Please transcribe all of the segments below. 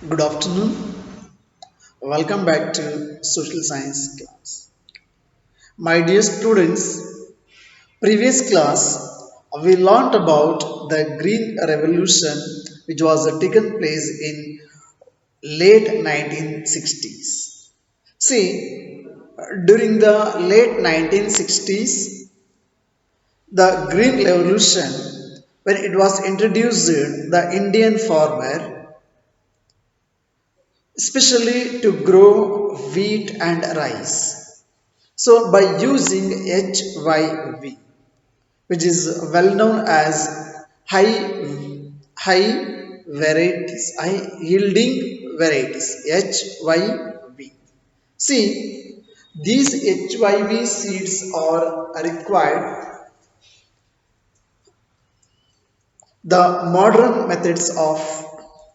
Good afternoon. Welcome back to social science class. My dear students, previous class we learnt about the green revolution which was taken place in late 1960s. See, during the late 1960s, the green revolution when it was introduced, the Indian farmer especially to grow wheat and rice. So by using HYV, which is well known as high high high yielding varieties HYV. See, these HYV seeds are required the modern methods of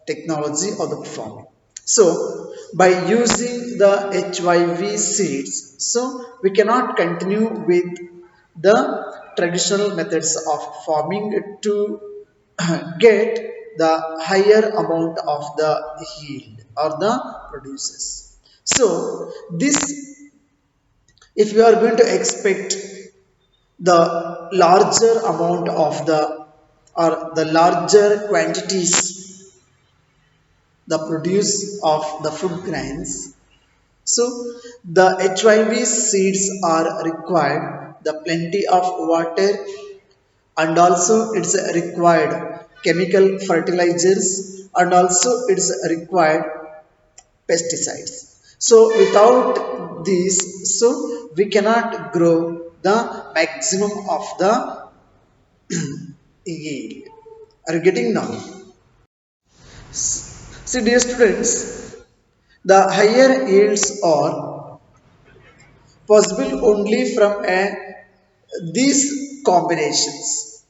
technology or the farming. So, by using the HYV seeds, so we cannot continue with the traditional methods of farming to get the higher amount of the yield or the produces. So, this if you are going to expect the larger amount of the or the larger quantities the produce of the food grains. So the HIV seeds are required the plenty of water and also it's required chemical fertilizers and also it's required pesticides. So without these, so we cannot grow the maximum of the yield. Are you getting now? See, dear students, the higher yields are possible only from these combinations.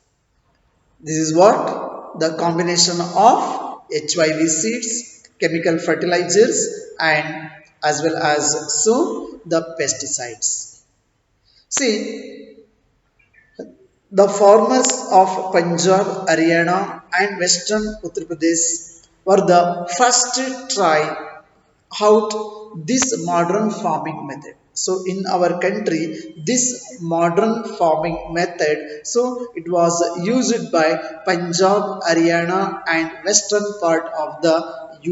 This is what the combination of HYV seeds, chemical fertilizers, and as well as so the pesticides. See, the farmers of Punjab, Haryana, and Western Uttar Pradesh were the first to try out this modern farming method. So, in our country, this modern farming method, so it was used by Punjab, Haryana, and western part of the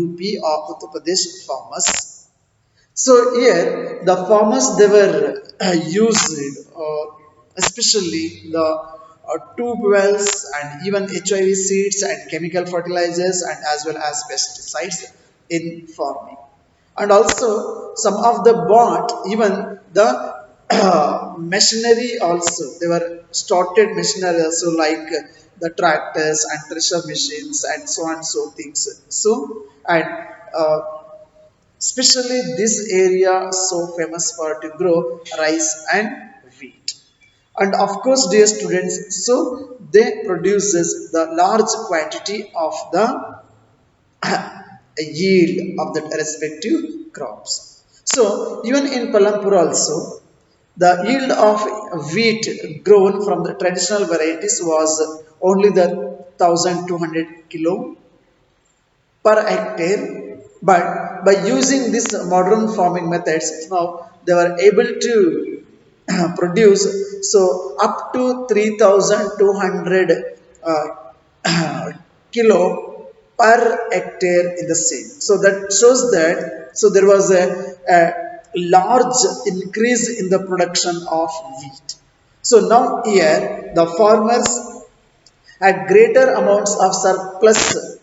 UP or Uttar Pradesh farmers. So here the farmers they were used, especially the tube wells and even HIV seeds and chemical fertilizers and as well as pesticides in farming. And also some of the bought even the machinery also. They were started machinery also like the tractors and thresher machines and so on so things. So and especially this area so famous for to grow rice and wheat. And of course, dear students, so they produces the large quantity of the yield of the respective crops. So even in Palampur also, the yield of wheat grown from the traditional varieties was only the 1200 kilo per hectare, but by using this modern farming methods now they were able to produce so up to 3200 uh, kilo per hectare in the same. So that shows that so there was a large increase in the production of wheat. So now here the farmers had greater amounts of surplus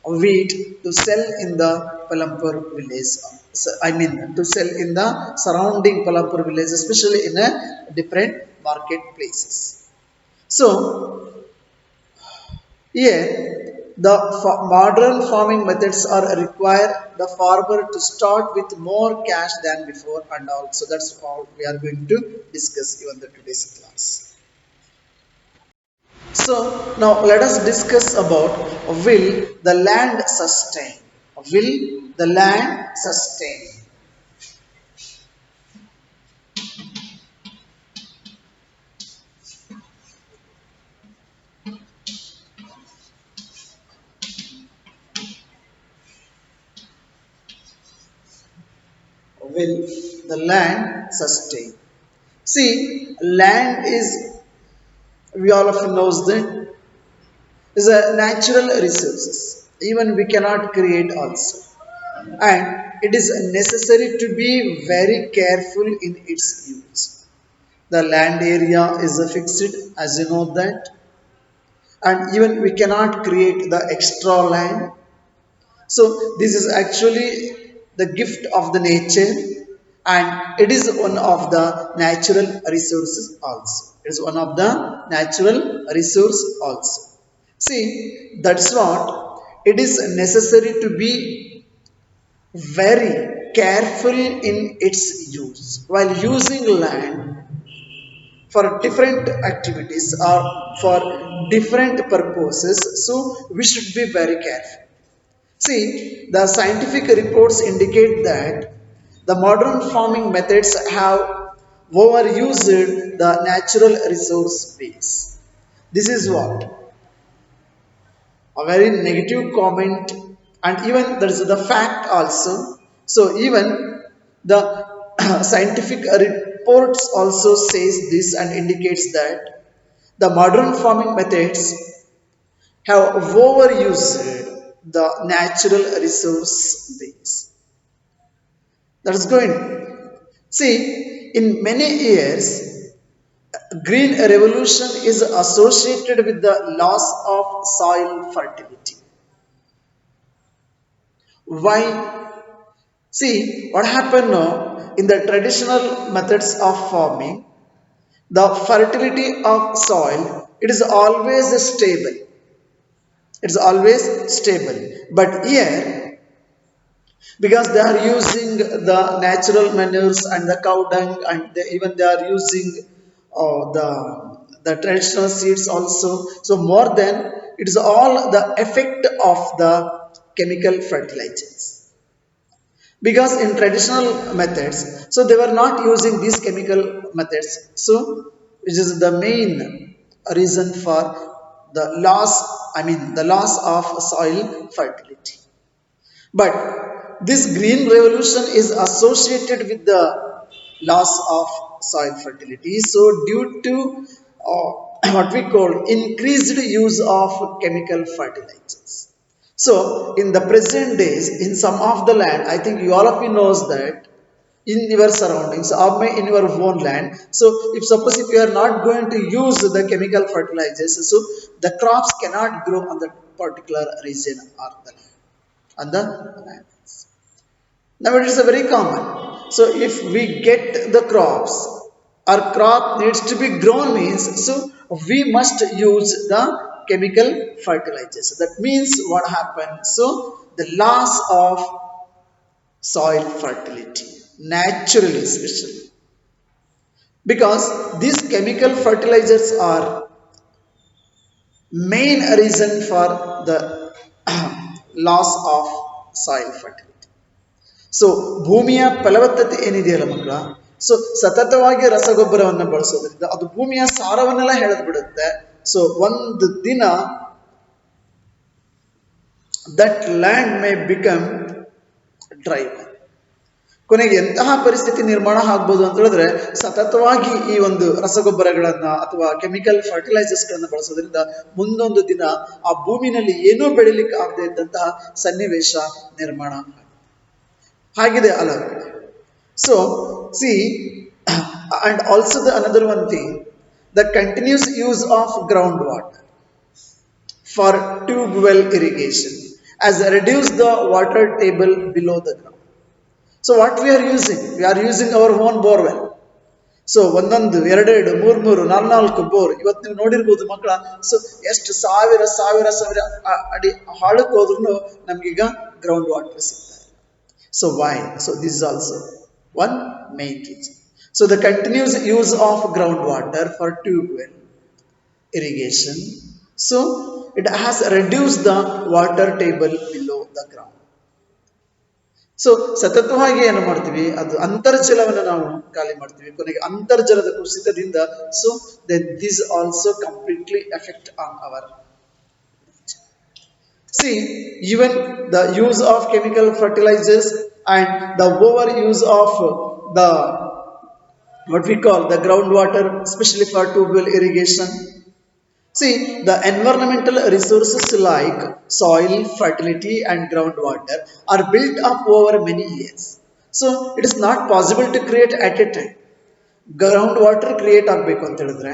wheat to sell in the Palampur village. So, I mean to sell in the surrounding Palampur village, especially in a different marketplaces. So here the modern farming methods are require the farmer to start with more cash than before and also that's all we are going to discuss even the today's class. So now let us discuss about will the land sustain? Will the land sustain? will the land sustain. See, land is, we all of you knows that, is a natural resources. Even we cannot create also. And it is necessary to be very careful in its use. The land area is fixed, as you know that, and even we cannot create the extra land. So this is actually the gift of the nature, and it is one of the natural resources also. It is one of the natural resource also. See, that's what it is necessary to be very careful in its use. While using land for different activities or for different purposes, so we should be very careful. See, the scientific reports indicate that the modern farming methods have overused the natural resource base. This is what a very negative comment, and even there is the fact also. So even the scientific reports also says this and indicates that the modern farming methods have overused the natural resource base. That's going. See, in many years, green revolution is associated with the loss of soil fertility. Why? See, what happened now in the traditional methods of farming, the fertility of soil, it is always stable. It's always stable. But here, because they are using the natural manures and the cow dung, and even they are using the traditional seeds also. So more than, it is all the effect of the chemical fertilizers, because in traditional methods, so they were not using these chemical methods, so which is the main reason for the loss, I mean the loss of soil fertility. But this green revolution is associated with the loss of soil fertility, so due to uh, what we call increased use of chemical fertilizers. So in the present days, in some of the land, I think you all of you knows that in your surroundings or may in your own land. So if suppose if you are not going to use the chemical fertilizers, so the crops cannot grow on that particular region or the land, on the land. Now it is a very common. So if we get the crops, our crop needs to be grown means, so we must use the chemical fertilizers. So that means what happens? So the loss of soil fertility, naturally especially. Because these chemical fertilizers are main reason for the loss of soil fertility. So ಭೂಮಿಯ ಫಲವತ್ತತೆ ಏನಿದೆಯಲ್ಲ ಮಕ್ಕಳ, so ಸತತವಾಗಿ ರಸಗೊಬ್ಬರವನ್ನು ಬಳಸೋದ್ರಿಂದ ಅದು ಭೂಮಿಯ ಸಾರವನ್ನೆಲ್ಲ ಎಳೆದು ಬಿಡುತ್ತೆ. ಸೊ ಒಂದು ದಿನ that land may become dry. ಕೊನೆಗೆ ಎಂತಹ ಪರಿಸ್ಥಿತಿ ನಿರ್ಮಾಣ ಆಗ್ಬೋದು ಅಂತ ಹೇಳಿದ್ರೆ, ಸತತವಾಗಿ ಈ ಒಂದು ರಸಗೊಬ್ಬರಗಳನ್ನ ಅಥವಾ ಕೆಮಿಕಲ್ ಫರ್ಟಿಲೈಸರ್ಸ್ ಗಳನ್ನ ಬಳಸೋದ್ರಿಂದ ಮುಂದೊಂದು ದಿನ ಆ ಭೂಮಿನಲ್ಲಿ ಏನೂ ಬೆಳಿಲಿಕ್ಕೆ ಆಗದೆ ಇದ್ದಂತಹ ಸನ್ನಿವೇಶ ನಿರ್ಮಾಣ ಆಗಿದೆ ಅಲ್ಲ. So see, and also the another one thing, the continuous use of groundwater for tube well irrigation has reduced the water table below the ground. So what we are using? We are using our own borewell. So ಒಂದೊಂದು ಎರಡೆರಡು ಮೂರು ನಾಲ್ಕು bore ಇವತ್ತು ನೀವು ನೋಡಿರ್ಬೋದು ಮಕ್ಕಳ. So ಎಷ್ಟು ಸಾವಿರ ಸಾವಿರ ಸಾವಿರ ಅಡಿ ಆಳಕ್ಕೆ ಹೋದ್ರೂ ನಮ್ಗೀಗ ಗ್ರೌಂಡ್ ವಾಟರ್ ಸಿಗ್ತದೆ. So why? So this is also one main reason. So the continuous use of groundwater for tube well irrigation, so it has reduced the water table below the ground. So ಸತತವಾಗಿ ಏನು ಮಾಡ್ತೀವಿ, ಅದು ಅಂತರ್ಜಲವನ್ನು ನಾವು ಖಾಲಿ ಮಾಡ್ತೀವಿ. ಕೊನೆಗೆ ಅಂತರ್ಜಲದ ಕುಸಿತದಿಂದ so this also completely effect on our. See, even the use of chemical fertilizers and the overuse of the what we call the groundwater, especially for tubewell irrigation. See, the environmental resources like soil, fertility, and groundwater are built up over many years. So, it is not possible to create at a time. Ground water create ಆಗಬೇಕು ಅಂತ ಹೇಳಿದ್ರೆ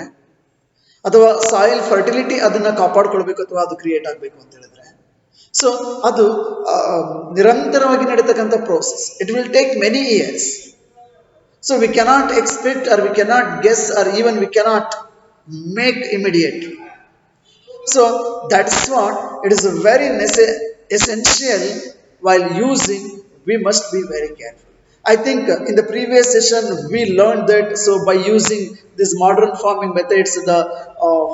ಅಥವಾ soil fertility ಅದನ್ನ ಕಾಪಾಡ್ಕೊಳ್ಬೇಕು ಅಥವಾ ಅದು create ಆಗಬೇಕು ಅಂತ ಹೇಳಿದ್ರೆ ಸೊ ಅದು ನಿರಂತರವಾಗಿ ನಡೀತಕ್ಕಂಥ process. It will take many years. So we cannot expect or we cannot guess or even we cannot make immediate. So that's what it is very essential while using. We must be very careful. I think in the previous session we learned that so by using these modern farming methods, the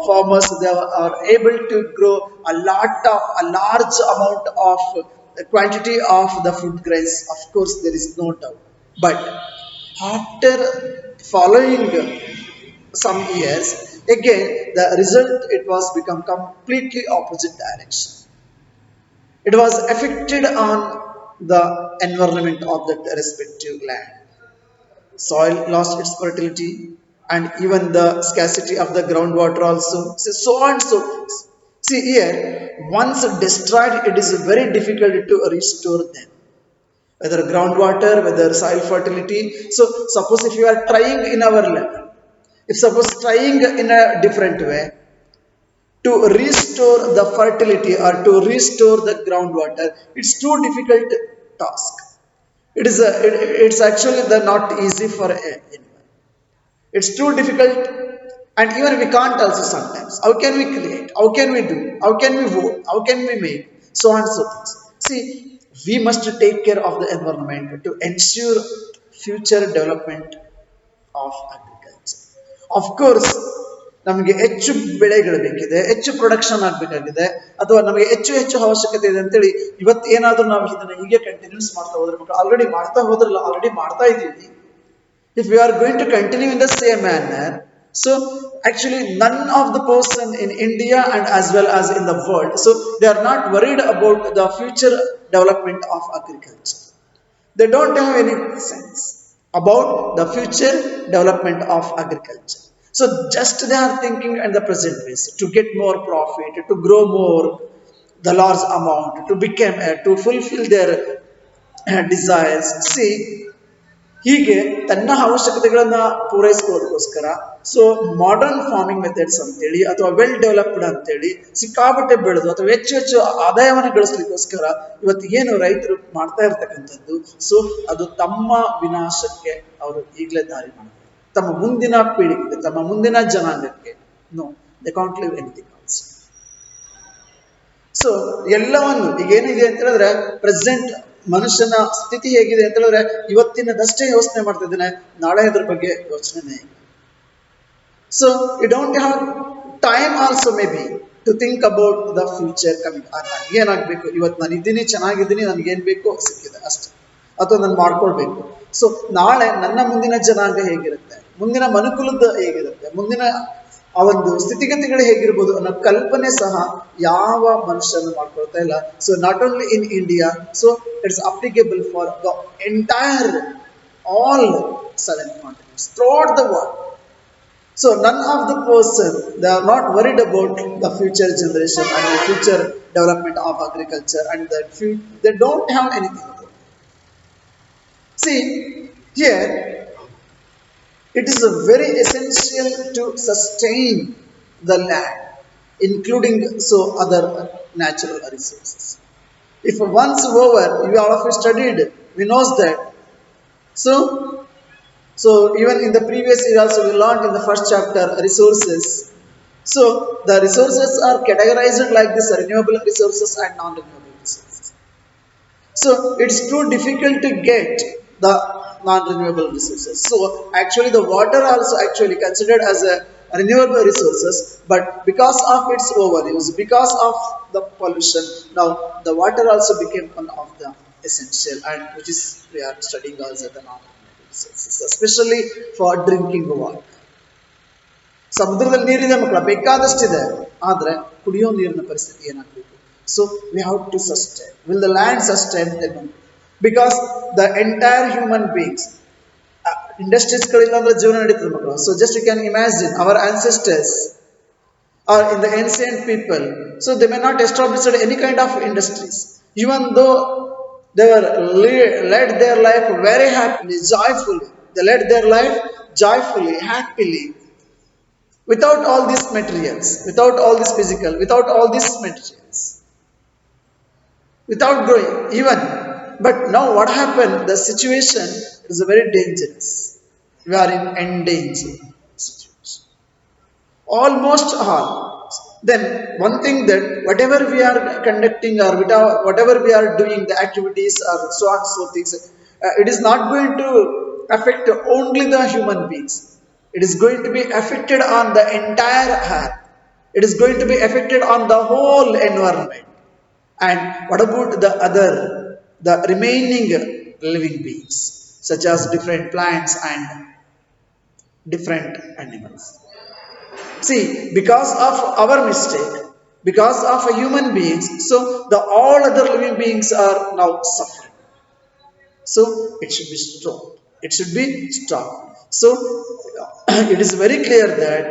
farmers they are able to grow a large amount of quantity of the food grains. Of course, there is no doubt. But after following some years, again the result it was become completely opposite direction. It was affected on the environment of that respective land. Soil lost its fertility and even the scarcity of the groundwater also. So on so forth. See here, once destroyed, it is very difficult to restore them. Whether groundwater, whether soil fertility. So suppose if you are trying in our land, if suppose trying in a different way to restore the fertility or to restore the groundwater, it's too difficult task. It's actually the not easy for anyone. It's too difficult, and even we can't also sometimes. How can we create? How can we do? How can we vote? How can we make? So on so things. See, we must take care of the environment to ensure future development of agriculture. Of course, ನಮಗೆ ಹೆಚ್ಚು ಬೆಳೆಗಳು ಬೇಕಿದೆ, ಹೆಚ್ಚು production ಆಗಬೇಕಾಗಿದೆ, ಅಥವಾ ನಮಗೆ ಹೆಚ್ಚು ಹೆಚ್ಚು ಅವಶ್ಯಕತೆ ಇದೆ ಅಂತೇಳಿ ಇವತ್ತು ಏನಾದರೂ ನಾವು ಇದನ್ನ ಹೀಗೆ ಕಂಟಿನ್ಯೂಸ್ ಮಾಡ್ತಾ ಹೋದ್ರೆ ಮಕ್ಕಳು ಆಲ್ರೆಡಿ ಮಾಡ್ತಾ ಹೋದ್ರಲ್ಲ, ಆಲ್ರೆಡಿ ಮಾಡ್ತಾ ಇದ್ದೀವಿ. If we are going to continue in the same manner, so actually none of the person in India and as well as in the world, so they are not worried about the future development of agriculture. They don't have any sense about the future development of agriculture. So just they are thinking in the present ways to get more profit, to grow more, the large amount, to become, to fulfill their desires. See, ಹೀಗೆ ತನ್ನ ಅವಶ್ಯಕತೆಗಳನ್ನ ಪೂರೈಸ್ಕೊಳ್ಳೋದಕ್ಕೋಸ್ಕರ so modern farming methods ಅಂತೇಳಿ ಅಥವಾ well developed ಅಂತೇಳಿ ಸಿಕ್ಕಾಪಟ್ಟೆ ಬೆಳೆದು ಅಥವಾ ಹೆಚ್ಚು ಹೆಚ್ಚು ಆದಾಯವನ್ನು ಗಳಿಸ್ಲಿಕ್ಕೋಸ್ಕರ ಇವತ್ತು ಏನು ರೈತರು ಮಾಡ್ತಾ ಇರ್ತಕ್ಕಂಥದ್ದು, ಸೊ ಅದು ತಮ್ಮ ವಿನಾಶಕ್ಕೆ ಅವರು ಈಗಲೇ ದಾರಿ ಮಾಡ್ತಾರೆ. ತಮ್ಮ ಮುಂದಿನ ಪೀಳಿಗೆಗೆ, ತಮ್ಮ ಮುಂದಿನ ಜನಾಂಗಕ್ಕೆ no they can't leave anything also. So ಎಲ್ಲವನ್ನು ಈಗ ಏನಿದೆ ಅಂತ ಹೇಳಿದ್ರೆ ಪ್ರೆಸೆಂಟ್ ಮನುಷ್ಯನ ಸ್ಥಿತಿ ಹೇಗಿದೆ ಅಂತ ಹೇಳಿದ್ರೆ ಇವತ್ತಿನದಷ್ಟೇ ಯೋಚನೆ ಮಾಡ್ತಾ ಇದ್ದೇನೆ, ನಾಳೆ ಅದ್ರ ಬಗ್ಗೆ ಯೋಚನೆ. So you don't have time also maybe to think about the future coming. ಏನಾಗಬೇಕು, ಇವತ್ತು ನಾನು ಇದ್ದೀನಿ, ಚೆನ್ನಾಗಿದ್ದೀನಿ, ನನಗೇನು ಬೇಕೋ ಸಿಕ್ಕಿದೆ ಅಷ್ಟೇ, ಅಥವಾ ನಾನು ಮಾಡ್ಕೊಳ್ಬೇಕು. ಸೊ ನಾಳೆ ನನ್ನ ಮುಂದಿನ ಜನಾಂಗ ಹೇಗಿರುತ್ತೆ, ಮುಂದಿನ ಮನುಕುಲದ ಹೇಗಿರುತ್ತೆ, ಮುಂದಿನ ಆ ಒಂದು ಸ್ಥಿತಿಗತಿಗಳು ಹೇಗಿರ್ಬೋದು ಅನ್ನೋ ಕಲ್ಪನೆ ಸಹ ಯಾವ ಮನುಷ್ಯನು ಮಾಡ್ಕೊಳ್ತಾ ಇಲ್ಲ. So not only in India, so it's applicable for the entire all 7 continents throughout the world. So none of the person, they are not worried about the future generation and the future development of agriculture, and that they don't have anything about it. See here, it is very essential to sustain the land, including so other natural resources. If once over, you all of you studied, we knows that. So even in the previous year also we learned in the first chapter resources. So the resources are categorized like this: renewable resources and non-renewable resources. So it's too difficult to get the non-renewable resources. So actually the water also actually considered as a renewable resources, but because of its overuse, because of the pollution, now the water also became one of the essential, and which is we are studying also the non-renewable resources, especially for drinking water. ಸಮುದ್ರದಲ್ಲಿ ನೀರಿದೆ ಮಕ್ಕಳ, ಬೇಕಾದಷ್ಟಿದೆ, ಆದ್ರೆ ಕುಡಿಯೋ ನೀರಿನ ಪರಿಸ್ಥಿತಿ ಏನಾಗಬೇಕು? So we have to sustain. Will the land sustain them? because the entire human beings ಇಂಡಸ್ಟ್ರೀಸ್ಗಳಿಲ್ಲ ಅಂದ್ರೆ ಜೀವನ ನಡೀತದೆ ಮಕ್ಕಳು. So just you can imagine our ancestors or in the ancient people, so they may not establish any kind of industries, even though they were led their life very happily, joyfully. They led their life joyfully, happily, without all these materials, without all this physical, without all these materials, without growing even. But now what happened, the situation is very dangerous. We are in endangered situation, almost all. Then one thing, that whatever we are conducting or whatever we are doing, the activities or so on so things, it is not going to affect only the human beings. It is going to be affected on the entire earth. It is going to be affected on the whole environment. And what about the other, the remaining living beings, such as different plants and different animals? See, because of our mistake, because of human beings, so the all other living beings are now suffering. So it should be stopped. It should be stopped. So it is very clear that,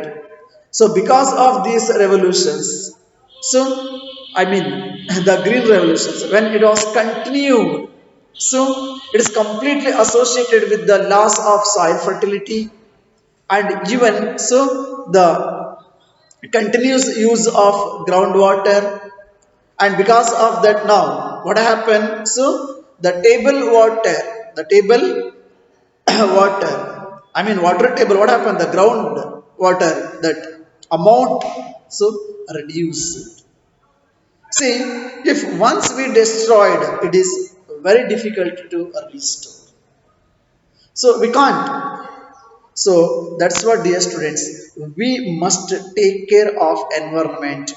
so because of these revolutions, so I mean the green revolutions, when it was continued, so it is completely associated with the loss of soil fertility, and even so the continuous use of groundwater. And because of that, now what happened, so the table water, the table water, I mean water table, what happened, the ground water, that amount, so reduced. See, if once we destroyed, it is very difficult to restore, so we can't. So that's what, dear students, we must take care of environment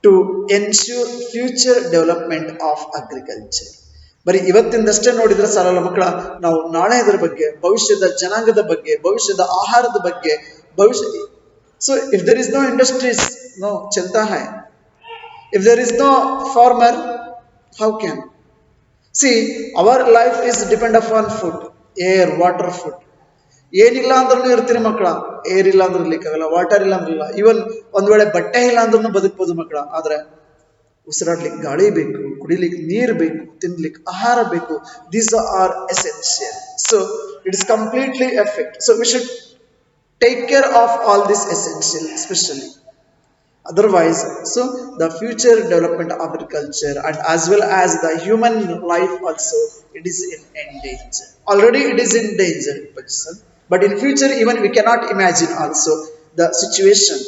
to ensure future development of agriculture. ಬರೀ ಇವತ್ತಿಂದಷ್ಟೇ ನೋಡಿದ್ರೆ ಸಾಲಲ್ಲ ಮಕ್ಕಳ, ನಾವು ನಾಳೆ ಇದರ ಬಗ್ಗೆ, ಭವಿಷ್ಯದ ಜನಾಂಗದ ಬಗ್ಗೆ, ಭವಿಷ್ಯದ ಆಹಾರದ ಬಗ್ಗೆ, ಭವಿಷ್ಯ. So if there is no industries, no ಚಲ್ತಾ ಹೈ. If there is no farmer, how can? See, our life is depend upon food, air, water, food. ಏನಿಲ್ಲ ಅಂದ್ರೂ ಇರ್ತೀರಿ ಮಕ್ಕಳ, ಏರ್ ಇಲ್ಲ ಅಂದ್ರೆ ಇರ್ಲಿಕ್ಕಾಗಲ್ಲ, ವಾಟರ್ ಇಲ್ಲ ಅಂದ್ರಿಲ್ಲ, ಇವನ್ ಒಂದ್ ವೇಳೆ ಬಟ್ಟೆ ಇಲ್ಲ ಅಂದ್ರೂ ಬದುಕಬಹುದು ಮಕ್ಕಳ. ಆದ್ರೆ ಉಸಿರಾಡ್ಲಿಕ್ಕೆ ಗಾಳಿ ಬೇಕು, ಕುಡಿಲಿಕ್ಕೆ ನೀರು ಬೇಕು, ತಿನ್ಲಿಕ್ಕೆ ಆಹಾರ ಬೇಕು. These are essential. So it is completely effect. So we should take care of all this essential especially. Otherwise, so the future development of agriculture and as well as the human life also, it is in danger. Already it is in danger, but in future even we cannot imagine also the situation.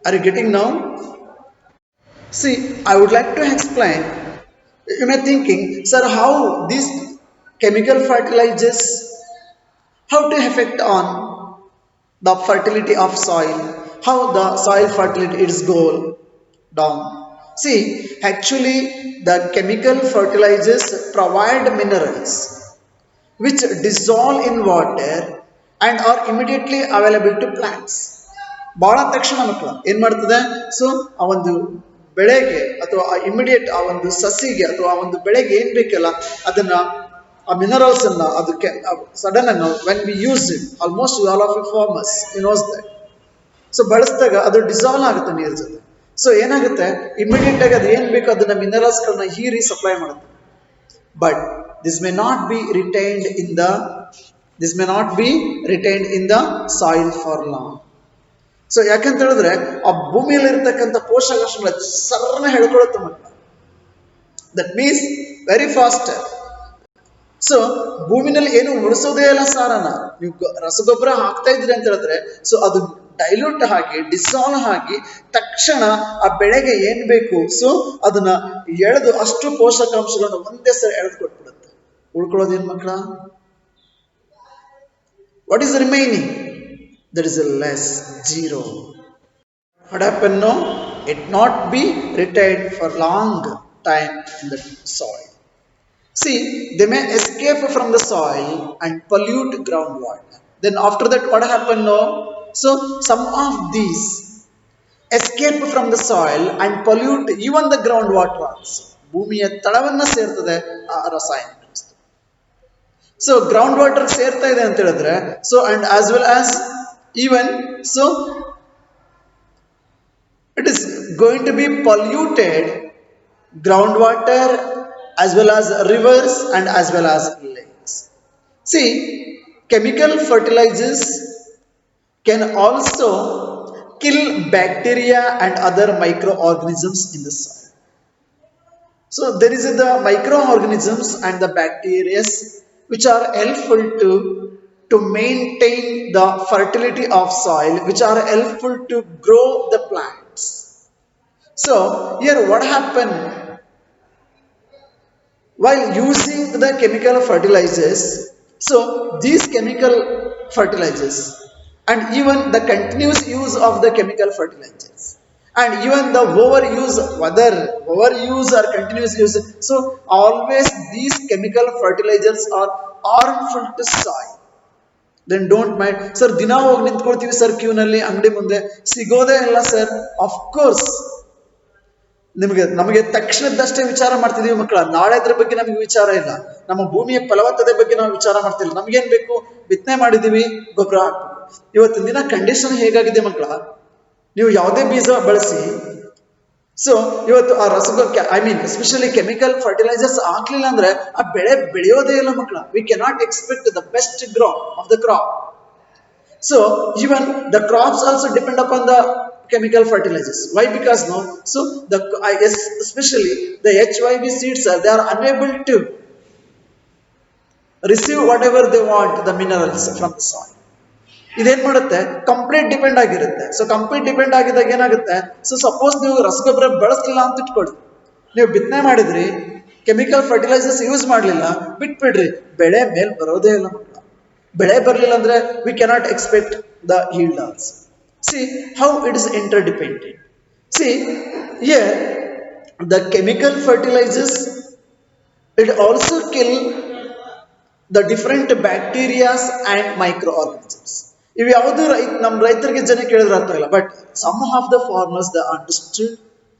Are you getting now? See, I would like to explain. You may thinking, sir, how these chemical fertilizers, how to affect on the fertility of soil, how the soil fertility is go down. See, actually the chemical fertilizers provide minerals which dissolve in water and are immediately available to plants. ಭಾಳ ತಕ್ಷಣ ಮಕ್ಕಳು ಏನ್ ಮಾಡ್ತದೆ, so ಆ ಒಂದು ಬೆಳೆಗೆ ಅಥವಾ ಆ ಇಮಿಡಿಯೇಟ್ ಆ ಒಂದು ಸಸಿಗೆ ಅಥವಾ ಆ ಒಂದು ಬೆಳೆಗೆ ಏನ್ ಬೇಕಲ್ಲ ಅದನ್ನ, ಆ ಮಿನರಲ್ಸ್ ಅನ್ನ ಅದಕ್ಕೆ ಸಡನ್ ಅನ್ನು when we use it, almost all of farmers knows that. So ಬಳಸಿದಾಗ ಅದು ಡಿಸಾಲ್ವ್ ಆಗುತ್ತೆ ನೀರ್ ಜೊತೆ. ಸೊ ಏನಾಗುತ್ತೆ, ಇಮಿಡಿಯೇಟ್ ಆಗಿ ಅದು ಏನ್ ಬೇಕು ಅದನ್ನ ಮಿನರಲ್ಸ್ ಗಳನ್ನ ಹೀರಿ ಸಪ್ಲೈ ಮಾಡುತ್ತೆ. But this may not be retained in the this may not be retained in the soil for long. So ಯಾಕಂತ ಹೇಳಿದ್ರೆ ಆ ಭೂಮಿಯಲ್ಲಿ ಇರ್ತಕ್ಕಂಥ ಪೋಷಕಾಂಶಗಳ ಸರ್ನ ಹೇಳ್ಕೊಳುತ್ತೆ ಮಕ್ಕಳ. That means very fast. So ಭೂಮಿನಲ್ಲಿ ಏನು ಉಳಿಸೋದೇ ಇಲ್ಲ ಸಾರನ, ನೀವು ರಸಗೊಬ್ಬರ ಹಾಕ್ತಾ ಇದ್ರಿ ಅಂತ ಹೇಳಿದ್ರೆ ಸೊ ಅದು ಡೈಲ್ಯೂಟ್ ಆಗಿ ಡಿಸಾಲ್ವ್ ಆಗಿ ತಕ್ಷಣ ಆ ಬೆಳೆಗೆ ಏನ್ ಬೇಕು ಸೊ ಅದನ್ನ ಎಳೆದು ಅಷ್ಟು ಪೋಷಕಾಂಶಗಳನ್ನು ಒಂದೇ ಸರಿ ಎಳೆದು ಕೊಟ್ಬಿಡುತ್ತೆ. ಉಳ್ಕೊಳ್ಳೋದೇನ್ ಮಕ್ಕಳ? What is remaining? That is a less, zero. What happened? No, it not be retained for long time in the soil. See, they may escape from the soil and pollute groundwater. Then after that, what happened? No, so some of these escape from the soil and pollute even the groundwater also. ಭೂಮಿಯ ತಳವನ್ನ ಸೇರ್ತದೆ ಆ ರಾಸಾಯನಿಕ ವಸ್ತು. So ground water ಸೇರ್ತಾ ಇದೆ ಅಂತ ಹೇಳಿದ್ರೆ, so and as well as even so it is going to be polluted groundwater as well as rivers and as well as lakes. See, chemical fertilizers can also kill bacteria and other microorganisms in the soil. So there is the microorganisms and the bacteria which are helpful to maintain the fertility of soil, which are helpful to grow the plants. So here what happened while using the chemical fertilizers? So these chemical fertilizers and even the continuous use of the chemical fertilizers and even the overuse, whether overuse or continuous use, so always these chemical fertilizers are harmful to soil. Then don't mind sir, ದಿನ ಹೋಗಿ ನಿಂತ್ಕೊಳ್ತೀವಿ sir ಕ್ಯೂನಲ್ಲಿ ಅಂಗಡಿ ಮುಂದೆ, ಸಿಗೋದೇ ಇಲ್ಲ sir. Of course ನಮಗೆ ತಕ್ಷಣದಷ್ಟೇ ವಿಚಾರ ಮಾಡ್ತಿದೀವಿ ಮಕ್ಕಳ, ನಾಳೆದ್ರ ಬಗ್ಗೆ ನಮಗೆ ವಿಚಾರ ಇಲ್ಲ. ನಮ್ಮ ಭೂಮಿಯ ಫಲವತ್ತತೆ ಬಗ್ಗೆ ನಾವು ವಿಚಾರ ಮಾಡ್ತಿಲ್ಲ. ನಮ್ಗೇನ್ ಬೇಕು? ಬಿತ್ತನೆ ಮಾಡಿದೀವಿ, ಗೊಬ್ಬರ ಹಾಕ್ಬೇಕು. ಇವತ್ತಿನ ದಿನ ಕಂಡೀಷನ್ ಹೇಗಾಗಿದೆ ಮಕ್ಕಳ, ನೀವು ಯಾವುದೇ ಬೀಜ ಬಳಸಿ, ಸೊ ಇವತ್ತು ಆ I mean especially chemical fertilisers ಹಾಕ್ಲಿಲ್ಲ ಅಂದ್ರೆ ಆ ಬೆಳೆ ಬೆಳೆಯೋದೇ ಇಲ್ಲ ಮಕ್ಕಳ. V cannot expect the best grow of the crop. So even the crops also depend upon the chemical fertilizers. Why? Because no, so the especially the HYV seeds they are unable to receive whatever they want, the minerals from the soil. ಇದೇನ್ ಮಾಡುತ್ತೆ, complete depend ಆಗಿರುತ್ತೆ. So complete depend ಆಗಿದ್ದಾಗ ಏನಾಗುತ್ತೆ, so suppose ನೀವು ರಸಗೊಬ್ಬರ ಬಳಸಲಿಲ್ಲ ಅಂತ ಇಟ್ಕೊಳ್ಳಿ, ನೀವು ಬಿತ್ತನೆ ಮಾಡಿದ್ರಿ, ಕೆಮಿಕಲ್ ಫರ್ಟಿಲೈಸರ್ಸ್ ಯೂಸ್ ಮಾಡಲಿಲ್ಲ, ಬಿಟ್ಬಿಡ್ರಿ, ಬೆಳೆ ಮೇಲ್ ಬರೋದೇ ಇಲ್ಲ ಮಕ್ಕಳ. ಬೆಳೆ ಬರಲಿಲ್ಲ ಅಂದ್ರೆ V cannot expect the yield also. See how it is interdependent. See here the chemical fertilizers, it also kill the different bacteria and microorganisms. ಇವು ಯಾವುದು ನಮ್ಮ ರೈತರಿಗೆ ಜನ ಕೇಳಿದ್ರೆ ಅರ್ಥ ಇಲ್ಲ, but some of the farmers the understood,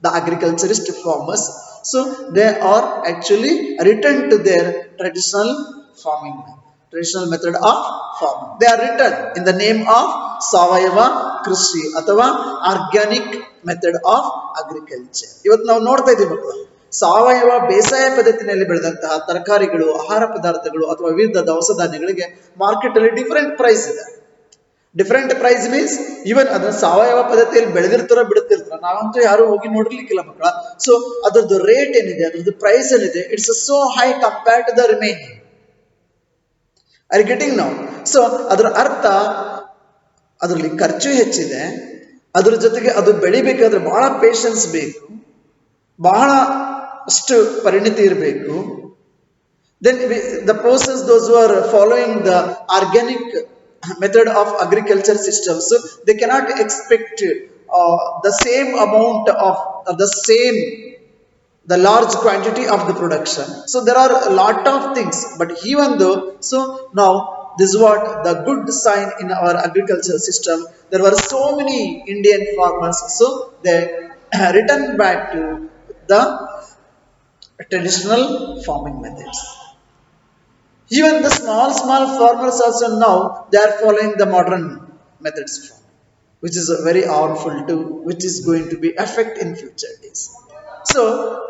the agriculturist farmers, so they are actually return to their traditional farming, traditional method of farming. They are written in the name of Savayava Krishi ಅಥವಾ organic method of agriculture. ಇವತ್ತು ನಾವು ನೋಡ್ತಾ ಇದ್ದೀವಿ ಮಕ್ಕಳು, ಸಾವಯವ ಬೇಸಾಯ ಪದ್ಧತಿನಲ್ಲಿ ಬೆಳೆದಂತಹ ತರಕಾರಿಗಳು, ಆಹಾರ ಪದಾರ್ಥಗಳು ಅಥವಾ ವಿವಿಧ ದವಸ ಧಾನ್ಯಗಳಿಗೆ ಮಾರ್ಕೆಟ್ ಅಲ್ಲಿ ಡಿಫರೆಂಟ್ ಪ್ರೈಸ್ ಇದೆ. ಡಿಫರೆಂಟ್ ಪ್ರೈಸ್ ಮೀನ್ಸ್ ಈವನ್ ಅದನ್ನ ಸಾವಯವ ಪದ್ಧತಿಯಲ್ಲಿ ಬೆಳೆದಿರ್ತಾರೋ ಬಿಡುತ್ತಿರ್ತಾರ, ನಾವಂತೂ ಯಾರು ಹೋಗಿ ನೋಡಿರ್ಲಿಕ್ಕಿಲ್ಲ ಮಕ್ಕಳ. ಸೊ ಅದರದ್ದು ರೇಟ್ ಏನಿದೆ, ಅದರದ್ದು ಪ್ರೈಸ್ ಏನಿದೆ, it's so high compared to the remaining. Are you getting now? So ಅದರ ಅರ್ಥ ಅದರಲ್ಲಿ ಖರ್ಚು ಹೆಚ್ಚಿದೆ, ಅದ್ರ ಜೊತೆಗೆ ಅದು ಬೆಳಿಬೇಕಾದ್ರೆ ಬಹಳ ಪೇಷನ್ಸ್ ಬೇಕು, ಬಹಳ ಅಷ್ಟು ಪರಿಣಿತಿ ಇರಬೇಕು. Then the persons those who are following the organic method of agriculture systems, they cannot expect the same amount of the large quantity of the production. So there are a lot of things, but even though, so now this is what the good sign in our agricultural system, there were so many Indian farmers, so they returned back to the traditional farming methods. Even the small farmers also now they are following the modern methods of farming, which is very harmful too, which is going to be affect in future days. So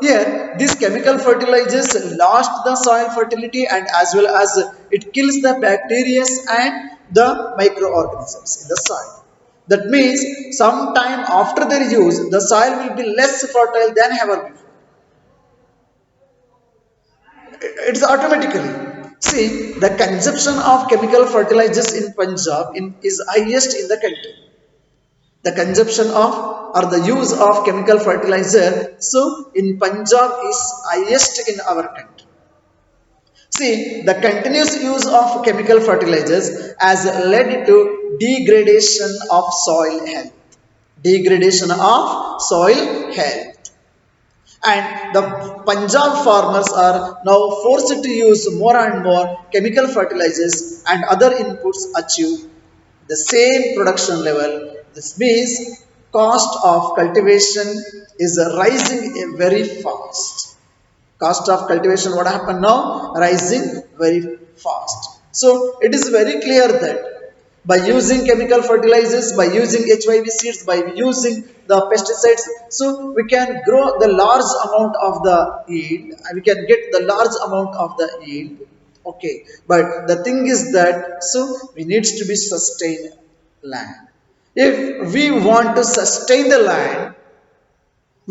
here these chemical fertilizers lost the soil fertility and as well as it kills the bacteria and the microorganisms in the soil. That means sometime after their use the soil will be less fertile than ever before. It's automatically. See, the consumption of chemical fertilizers in Punjab is highest in the country. The consumption of or the use of chemical fertilizer, so in Punjab is highest in our country. See, the continuous use of chemical fertilizers has led to degradation of soil health. Degradation of soil health. And the Punjab farmers are now forced to use more and more chemical fertilizers and other inputs achieve the same production level. This means cost of cultivation is rising very fast. Cost of cultivation, what happened now? Rising very fast. So it is very clear that by using chemical fertilizers, by using HYV seeds, by using the pesticides, so we can grow the large amount of the yield, and we can get the large amount of the yield. Okay, but the thing is that so we needs to be sustain land. If we want to sustain the land,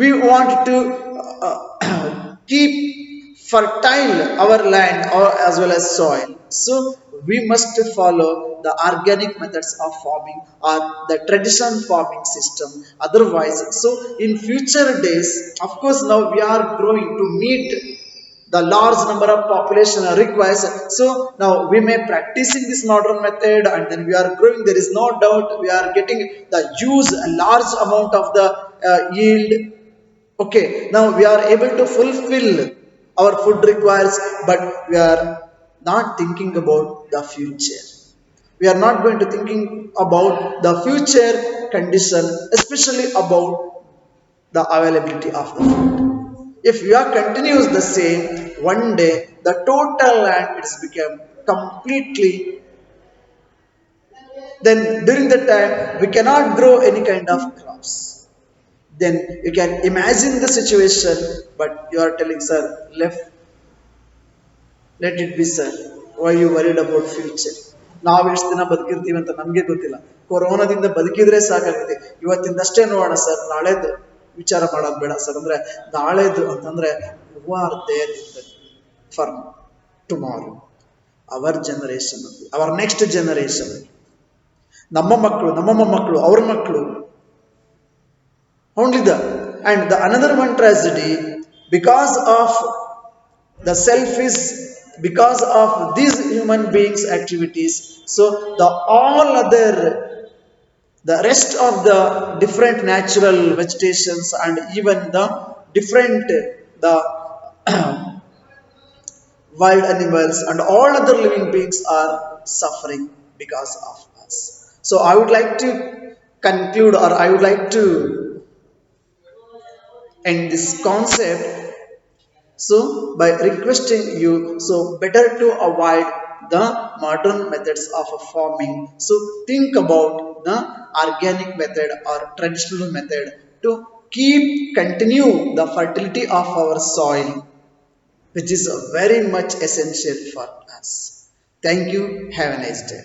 we want to keep fertile our land or as well as soil, so we must follow the organic methods of farming or the traditional farming system. Otherwise, so in future days, of course, now we are growing to meet the large number of population requires, so now we may practicing this modern method and then we are growing, there is no doubt we are getting the use a large amount of the yield. Okay, now we are able to fulfill our food requires, but we are not thinking about the future. We are not going to thinking about the future condition, especially about the availability of the food. If we are continues the same, one day the total land is become completely. Then during the time we cannot grow any kind of crops. Then you can imagine the situation, but you are telling, sir, let it be, sir. Why you worried about future? ನಾವು ಎಷ್ಟು ದಿನ ಬದುಕಿರ್ತೀವಿ ಅಂತ ನಮಗೆ ಗೊತ್ತಿಲ್ಲ. ಕೊರೋನಾದಿಂದ ಬದುಕಿದ್ರೆ ಸಾಕಾಗಿದೆ. ಇವತ್ತಿಂದಷ್ಟೇ ನೋಡೋಣ ಸರ್, ನಾಳೆದು ವಿಚಾರ ಮಾಡೋದು ಬೇಡ ಸರ್. ಅಂದ್ರೆ ನಾಳೆದು ಅಂತಂದ್ರೆ you are there for tomorrow, our generation, our next generation, ನಮ್ಮ ಮಕ್ಕಳು, ನಮ್ಮ ಮೊಮ್ಮಕ್ಕಳು, ಅವ್ರ ಮಕ್ಕಳು. Only the and the another one tragedy, because of the selfish, because of these human beings activities, so the all other, the rest of the different natural vegetations and even the different the wild animals and all other living beings are suffering because of us. So I would like to conclude, or I would like to end this concept, so by requesting you, so better to avoid the modern methods of farming, so think about the organic method or traditional method to keep continue the fertility of our soil, which is very much essential for us. Thank you, have a nice day.